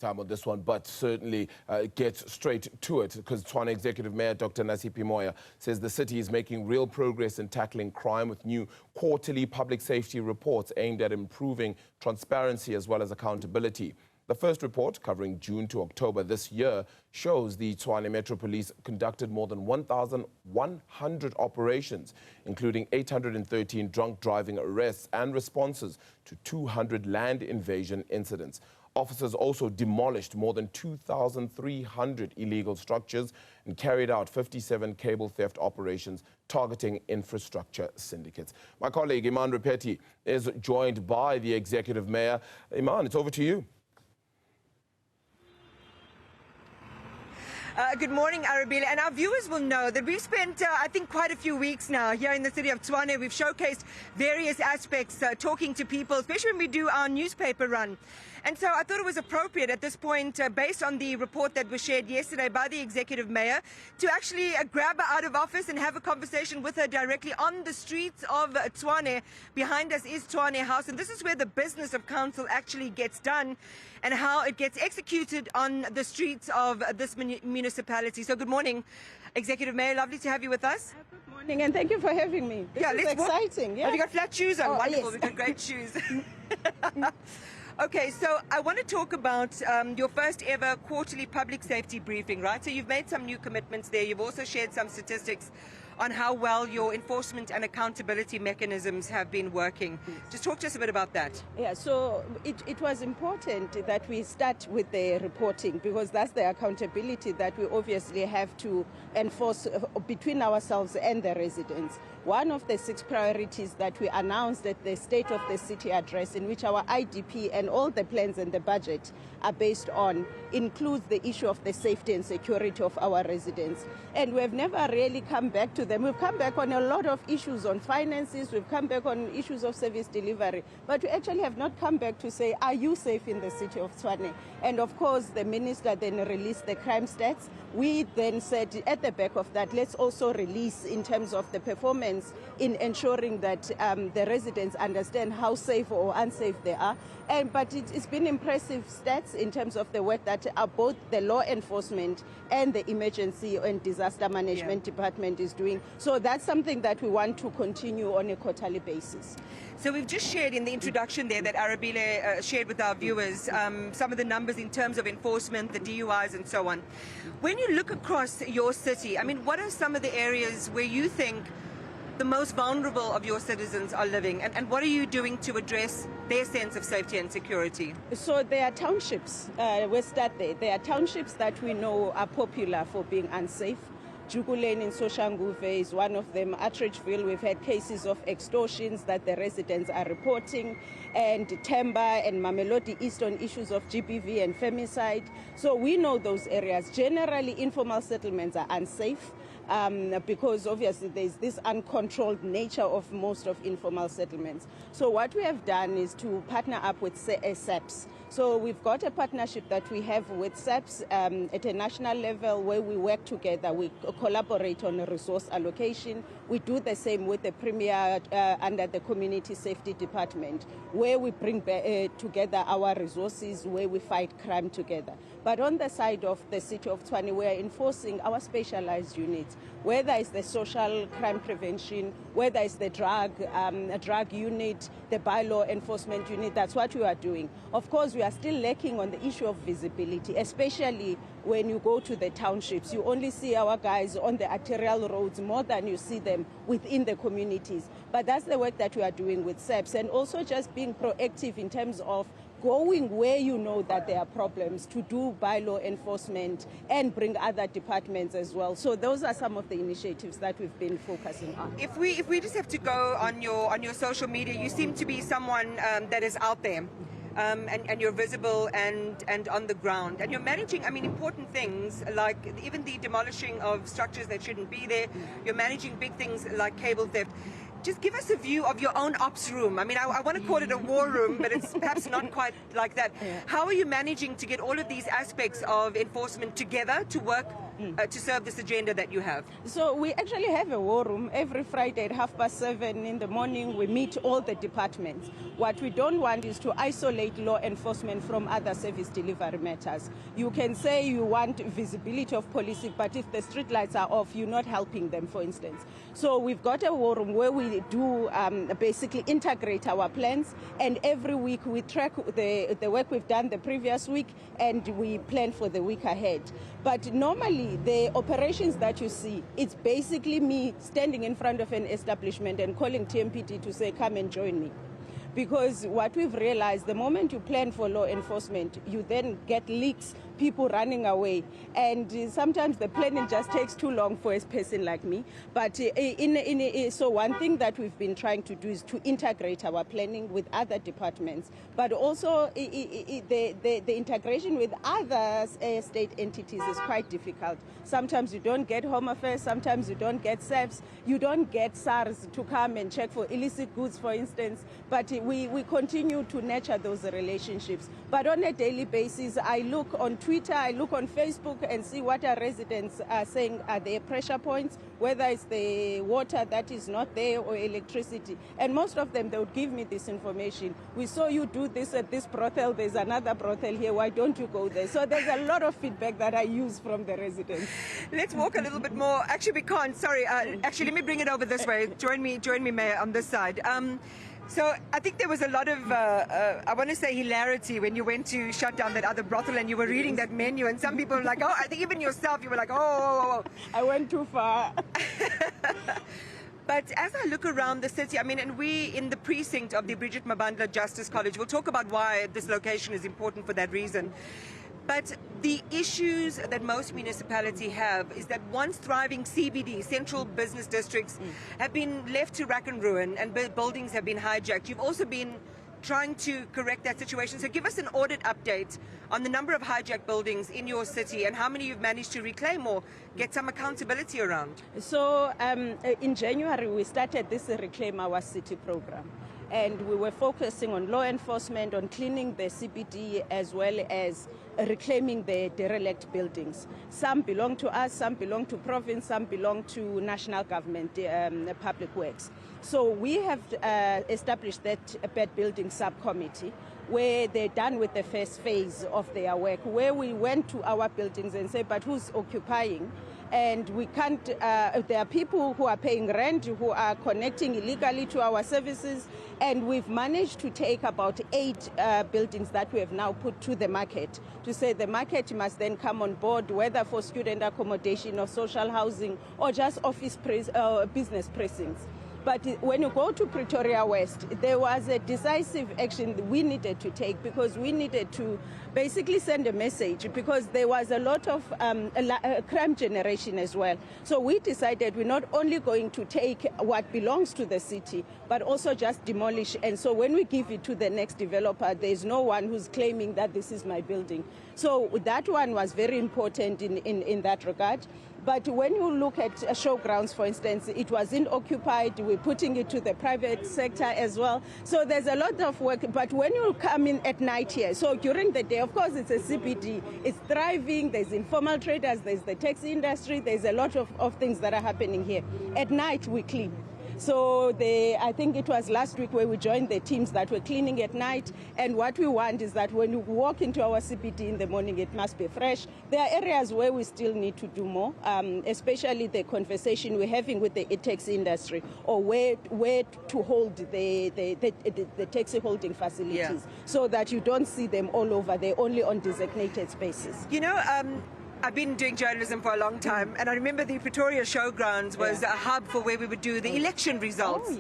time on this one, but certainly get straight to it, because Tshwane Executive Mayor Dr. Nasiphi Moya says the city is making real progress in tackling crime with new quarterly public safety reports aimed at improving transparency as well as accountability. The first report, covering June to October this year, shows the Tshwane Metro Police conducted more than 1,100 operations, including 813 drunk driving arrests and responses to 200 land invasion incidents. Officers also demolished more than 2,300 illegal structures and carried out 57 cable theft operations targeting infrastructure syndicates. My colleague Iman Rappetti is joined by the Executive Mayor. Iman, it's over to you. Good morning, Arabile. And our viewers will know that we've spent, I think, quite a few weeks now here in the city of Tshwane. We've showcased various aspects, talking to people, especially when we do our newspaper run. And so I thought it was appropriate at this point, based on the report that was shared yesterday by the Executive Mayor, to actually grab her out of office and have a conversation with her directly on the streets of Tshwane. Behind us is Tshwane House, and this is where the business of council actually gets done and how it gets executed on the streets of this municipality. So good morning, Executive Mayor. Lovely to have you with us. Good morning, and thank you for having me. This is exciting. Yeah. Have you got flat shoes on? Wonderful. Yes. We've got great shoes. Okay, so I want to talk about your first ever quarterly public safety briefing, right? So you've made some new commitments there. You've also shared some statistics on how well your enforcement and accountability mechanisms have been working. Just talk to us a bit about that. Yeah, so it was important that we start with the reporting, because that's the accountability that we obviously have to enforce between ourselves and the residents. One of the 6 priorities that we announced at the State of the City address, in which our IDP and all the plans and the budget are based on, includes the issue of the safety and security of our residents. And we've never really come back to them. We've come back on a lot of issues on finances, we've come back on issues of service delivery, but we actually have not come back to say, are you safe in the city of Tshwane? And of course, the minister then released the crime stats. We then said at the back of that, let's also release in terms of the performance in ensuring that the residents understand how safe or unsafe they are. But it's been impressive stats in terms of the work that both the law enforcement and the emergency and disaster management department is doing. So that's something that we want to continue on a quarterly basis. So we've just shared in the introduction there that Arabile shared with our viewers some of the numbers in terms of enforcement, the DUIs and so on. When you look across your city, I mean, what are some of the areas where you think the most vulnerable of your citizens are living, and what are you doing to address their sense of safety and security? So there are townships, we'll start there. There are townships that we know are popular for being unsafe. Jukulane in Soshanguve is one of them. Attridgeville, we've had cases of extortions that the residents are reporting, and Temba and Mamelodi East on issues of GBV and femicide. So we know those areas. Generally, informal settlements are unsafe. Because obviously there's this uncontrolled nature of most of informal settlements. So what we have done is to partner up with SAPS. So we've got a partnership that we have with SAPS at a national level, where we work together. We collaborate on resource allocation. We do the same with the Premier under the Community Safety Department, where we bring together our resources, where we fight crime together. But on the side of the city of Tshwane, we are enforcing our specialized units, whether it's the social crime prevention, whether it's the drug unit, the bylaw enforcement unit. That's what we are doing. Of course, we are still lacking on the issue of visibility, especially when you go to the townships. You only see our guys on the arterial roads more than you see them within the communities. But that's the work that we are doing with SAPS, and also just being proactive in terms of going where you know that there are problems, to do bylaw enforcement and bring other departments as well. So those are some of the initiatives that we've been focusing on. If we just have to go on your social media, you seem to be someone that is out there. And you're visible and on the ground, and you're managing, I mean, important things like even the demolishing of structures that shouldn't be there. You're managing big things like cable theft. Just give us a view of your own ops room. I mean, I want to call it a war room, but it's perhaps not quite like that. Yeah. How are you managing to get all of these aspects of enforcement together to work to serve this agenda that you have? So we actually have a war room every Friday at 7:30 in the morning. We meet all the departments. What we don't want is to isolate law enforcement from other service delivery matters. You can say you want visibility of policing, but if the street lights are off, you're not helping them, for instance. So we've got a war room where we do basically integrate our plans, and every week we track the work we've done the previous week, and we plan for the week ahead. But normally the operations that you see, it's basically me standing in front of an establishment and calling TMPD to say, come and join me. Because what we've realized, the moment you plan for law enforcement, you then get leaks, people running away. And sometimes the planning just takes too long for a person like me. But so one thing that we've been trying to do is to integrate our planning with other departments, but also the integration with other state entities is quite difficult. Sometimes you don't get Home Affairs, sometimes you don't get SEPs, you don't get SARS to come and check for illicit goods, for instance. But we continue to nurture those relationships. But on a daily basis, I look on Twitter, I look on Facebook and see what our residents are saying are their pressure points, whether it's the water that is not there or electricity. And most of them, they would give me this information. We saw you do this at this brothel, there's another brothel here, why don't you go there? So there's a lot of feedback that I use from the residents. Let's walk a little bit more. Actually, we can't. Sorry. Actually, let me bring it over this way. Join me, Mayor, on this side. So I think there was a lot of, I want to say, hilarity when you went to shut down that other brothel and you were reading that menu, and some people were like, oh, I think even yourself, you were like, oh. I went too far. But as I look around the city, I mean, and we in the precinct of the Bridget Mabandla Justice College, we'll talk about why this location is important for that reason. But the issues that most municipalities have is that once thriving CBD, central business districts, have been left to rack and ruin, and buildings have been hijacked. You've also been trying to correct that situation. So give us an audit update on the number of hijacked buildings in your city and how many you've managed to reclaim or get some accountability around. So in January, we started this Reclaim Our City program. And we were focusing on law enforcement, on cleaning the CBD, as well as reclaiming the derelict buildings. Some belong to us, some belong to province, some belong to national government, public works. So we have established that bad building subcommittee, where they're done with the first phase of their work, where we went to our buildings and said, but who's occupying? And we can't, there are people who are paying rent, who are connecting illegally to our services, and we've managed to take about 8 buildings that we have now put to the market, to say the market must then come on board, whether for student accommodation or social housing or just office business precincts. But when you go to Pretoria West, there was a decisive action we needed to take, because we needed to basically send a message, because there was a lot of crime generation as well. So we decided we're not only going to take what belongs to the city, but also just demolish. And so when we give it to the next developer, there's no one who's claiming that this is my building. So that one was very important in that regard. But when you look at showgrounds, for instance, it wasn't occupied. We're putting it to the private sector as well. So there's a lot of work. But when you come in at night here, so during the day, of course, it's a CBD. It's thriving. There's informal traders. There's the taxi industry. There's a lot of things that are happening here. At night, we clean. So I think it was last week where we joined the teams that were cleaning at night. And what we want is that when you walk into our CBD in the morning, it must be fresh. There are areas where we still need to do more, especially the conversation we're having with the taxi industry, or where to hold the taxi holding facilities, so that you don't see them all over. They're only on designated spaces. You know, I've been doing journalism for a long time, and I remember the Pretoria Showgrounds was a hub for where we would do the election results.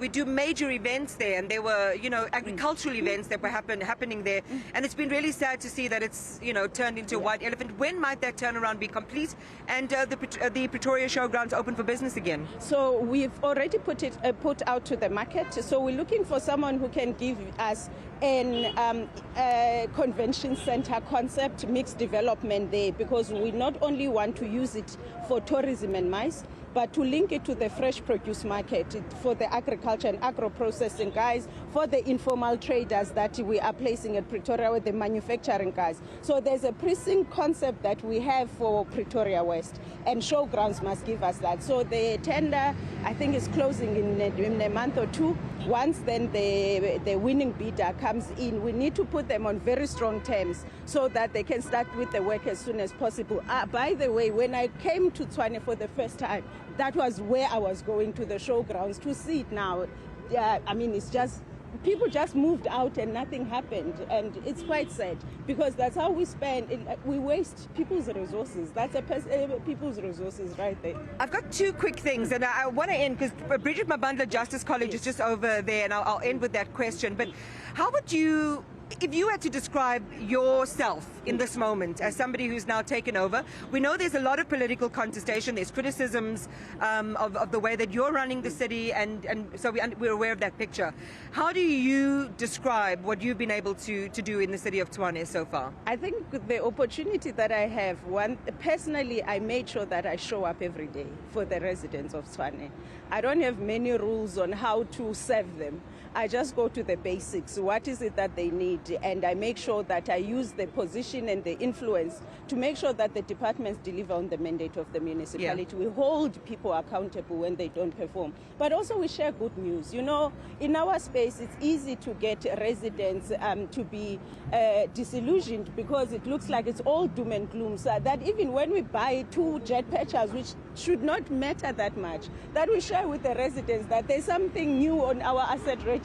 We do major events there, and there were, you know, agricultural events that were happening there. And it's been really sad to see that it's, you know, turned into a white elephant. When might that turnaround be complete and the Pretoria Showgrounds open for business again? So we've already put out to the market. So we're looking for someone who can give us a convention center concept, mixed development there, because we not only want to use it for tourism and MICE, but to link it to the fresh produce market for the agriculture and agro-processing guys, for the informal traders that we are placing at Pretoria with the manufacturing guys. So there's a precinct concept that we have for Pretoria West, and Showgrounds must give us that. So the tender, I think, is closing in a month or two. Once then the winning bidder comes in, we need to put them on very strong terms so that they can start with the work as soon as possible. By the way, when I came to Tshwane for the first time, that was where I was going, to the showgrounds, to see it now. I mean, it's just, people just moved out and nothing happened, and it's quite sad, because that's how we spend. We waste people's resources. That's people's resources right there. I've got two quick things, and I want to end, because Bridget Mabandla Justice College is just over there, and I'll end with that question. But how would you, if you had to describe yourself in this moment as somebody who's now taken over, we know there's a lot of political contestation, there's criticisms of the way that you're running the city, and so we're aware of that picture. How do you describe what you've been able to do in the city of Tshwane so far? I think the opportunity that I have, personally, I made sure that I show up every day for the residents of Tshwane. I don't have many rules on how to serve them. I just go to the basics. What is it that they need? And I make sure that I use the position and the influence to make sure that the departments deliver on the mandate of the municipality. Yeah. We hold people accountable when they don't perform. But also we share good news. You know, in our space, it's easy to get residents to be disillusioned, because it looks like it's all doom and gloom. So that even when we buy 2 jet patchers, which should not matter that much, that we share with the residents that there's something new on our asset register.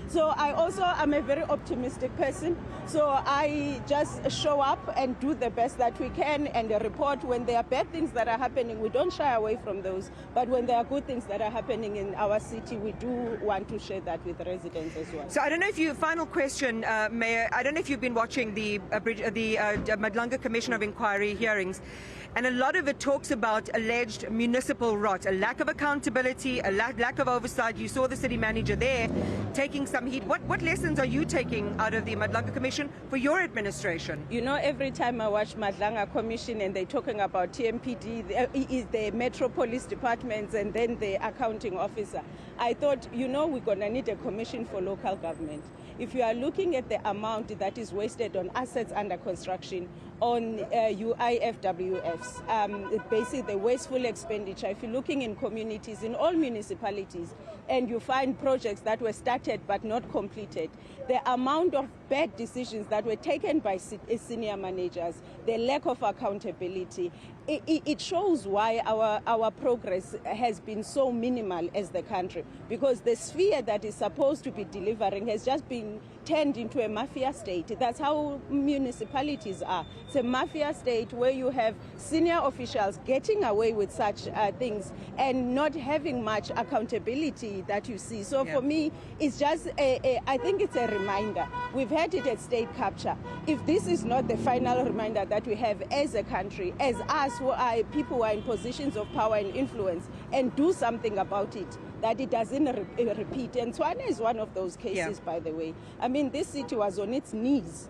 So I also am a very optimistic person. So I just show up and do the best that we can, and report when there are bad things that are happening. We don't shy away from those. But when there are good things that are happening in our city, we do want to share that with the residents as well. So I don't know if you, final question, Mayor, I don't know if you've been watching the Madlanga Commission of Inquiry hearings. And a lot of it talks about alleged municipal rot, a lack of accountability, a lack of oversight. You saw the city manager there taking some heat. What lessons are you taking out of the Madlanga Commission for your administration? You know, every time I watch Madlanga Commission and they're talking about TMPD, the Metro Police Departments, and then the accounting officer, I thought, you know, we're going to need a commission for local government. If you are looking at the amount that is wasted on assets under construction, on UIFWFs, basically the wasteful expenditure. If you're looking in communities, in all municipalities, and you find projects that were started but not completed, the amount of bad decisions that were taken by senior managers, the lack of accountability, it shows why our progress has been so minimal as the country, because the sphere that is supposed to be delivering has just been turned into a mafia state. That's how municipalities are. It's a mafia state where you have senior officials getting away with such things and not having much accountability that you see. So for me, it's just, I think it's a reminder. We've had it at state capture. If this is not the final reminder that we have as a country, as us who are people who are in positions of power and influence, and do something about it, that it doesn't repeat. And Tshwane is one of those cases, by the way. I mean, this city was on its knees.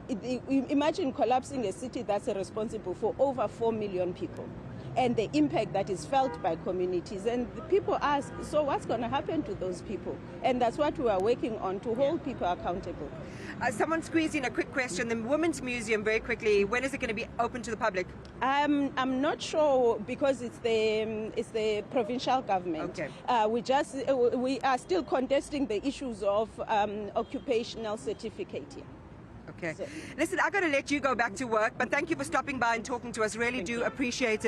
Imagine collapsing a city that's responsible for over 4 million people, and the impact that is felt by communities. And the people ask, so what's going to happen to those people? And that's what we are working on, to hold people accountable. Someone squeezed in a quick question. The Women's Museum, very quickly, when is it going to be open to the public? I'm not sure, because it's the provincial government. Okay. We are still contesting the issues of occupational certificate here. Okay. Listen, I've got to let you go back to work, but thank you for stopping by and talking to us. Really do appreciate it.